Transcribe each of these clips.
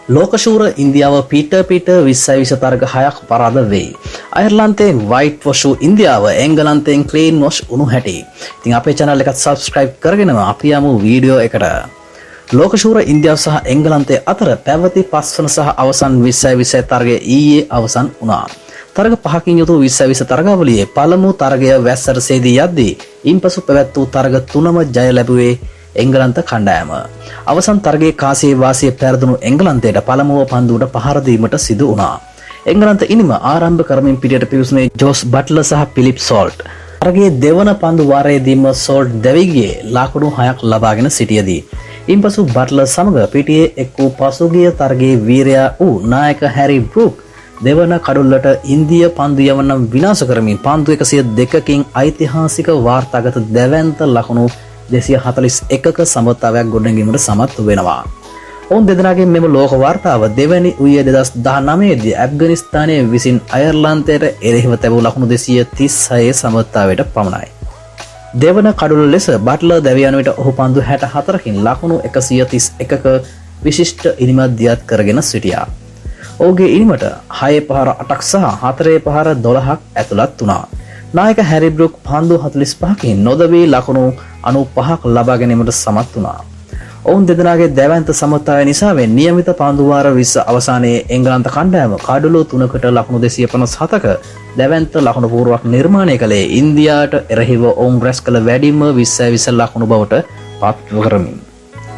ලෝකශූර ඉන්දියාව පීට 20 තරග 6ක් පරාද වෙයි. අයර්ලන්තයෙන් වයිට් වොෂ් ඉන්දියාව එංගලන්තයෙන් ක්ලීන් වොෂ් උණු හැටි. ඉතින් අපේ channel එකත් subscribe කරගෙනම අපි යමු වීඩියෝ එකට. ලෝකශූර ඉන්දියාව සහ එංගලන්තය අතර පැවති 5 වන සහ අවසන් 20 තරගය ඊයේ අවසන් වුණා. තරග 5කින් යුතු 20 තරගාවලියේ පළමු තරගය වැස්සට සේදී යද්දී ඉන්පසු පැවැත් වූ තරග 3ම ජය ලැබුවේ එංගලන්ත කණ්ඩායම. අවසන් තරගයේ කාසියේ වාසිය පැරදුණු එංගලන්තයට පළමුව පන්දුවට පහර දීමට සිදු වුණා. එංගලන්ත ඉනිම ආරම්භ කරමින් පිටියට පිවිසුනේ ජෝස් බට්ලර් සහ පිලිප් සෝල්ට්. තරගයේ දෙවන පන්දු වාරයේදීම සෝල්ට් දැවී ගියේ ලකුණු 6ක් ලබාගෙන සිටියදී. ඉන්පසු බට්ලර් සමග පිටියේ එක් වූ පසුගිය තරගයේ වීරයා වූ නායක හැරි බෲක් දෙවන කඩුල්ලට ඉන්දිය පන්දු යවන්න විනාශ කරමින් පන්දු 102කින් ඓතිහාසික වාර්තාගත දැවැන්ත ලකුණු 241ක සමතාවයක් ගොඩනැගීමට සමත් වෙනවා. ඔවුන් දෙදෙනාගේ මෙම ලෝක වාර්තාව දෙවැනි ඌයේ 2019 දී ඇෆ්ගනිස්තානයේ විසින් අයර්ලන්තයට එරෙහිව තැබූ ලකුණු 236 සමතාවයට පමණයි. දෙවන කඩුල්ල ලෙස බට්ලර් දැවී යන විට ඔහු පන්දු 64කින් ලකුණු 131ක විශිෂ්ට ඉනිමක් දියත් කරගෙන සිටියා. ඔහුගේ ඉනිමට 6 පහර 8ක් සහ 4 පහර 12ක් ඇතුළත් වුණා. නායක හැරි බෲක් පන්දු 45කින් නොදවී ලකුණු 95ක් ලබා ගැනීමට සමත් වුණා. ඔවුන් දෙදෙනාගේ දැවැන්ත සමතාවය නිසා නියමිත පන්දු වාර 20 අවසානයේ එංගලන්ත කණ්ඩායම කඩලු 3කට ලකුණු 257ක දැවැන්ත ලකුණු පූර්වක් නිර්මාණය කළේ ඉන්දියාවට එරෙහිව ඔවුන් රැස් කළ වැඩිම 20 ලකුණු බවට පත් කරමින්.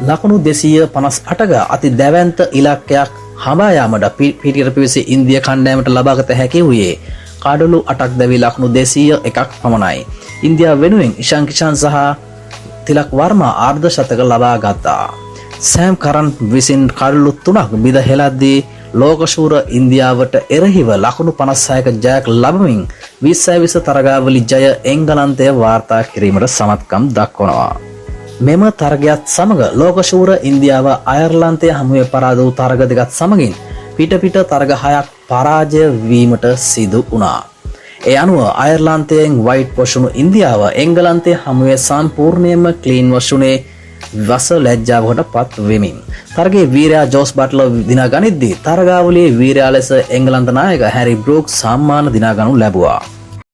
ලකුණු 258ක අති දැවැන්ත ඉලක්කයක් හඹා යාමට පිටියට පිවිසි ඉන්දියා කණ්ඩායමට ලබාගත හැකි වූයේ කඩලු 8ක් දැවී ලකුණු 201ක් පමණයි. ඉන්දියාව වෙනුවෙන් ඉෂාන් කිෂාන් සහ තිලක් වර්මා අර්ධ ශතක ලබා ගත්තා. සෑම් කරන් විසින් කඩලු 3ක් බිඳ හෙළද්දී ලෝකශූර ඉන්දියාවට එරෙහිව ලකුණු 56ක ජයක් ලබමින් 20 තරගාවලි ජය එංගලන්තය වාර්තා කිරීමට සමත්කම් දක්වනවා. මෙම තරගයත් සමග ලෝකශූර ඉන්දියාව අයර්ලන්තය හමුවේ පරාද වූ තරග දෙකත් සමගින් පිට තරග 6ක් පරාජය වීමට සිදු වුණා. ඒ අනුව අයර්ලන්තයෙන් වයිට් වොෂ් වුණු ඉන්දියාව එංගලන්තය හමුවේ සම්පූර්ණයෙන්ම ක්ලීන් වොෂ් වුණේ වස ලැජ්ජාවකට පත් වෙමින්. තරගයේ වීරයා ජෝස් බට්ලර් දිනා ගනිද්දී තරගාවලියේ වීරයා ලෙස එංගලන්ත නායක හැරි බෲක් සම්මාන දිනා ගනු ලැබුවා.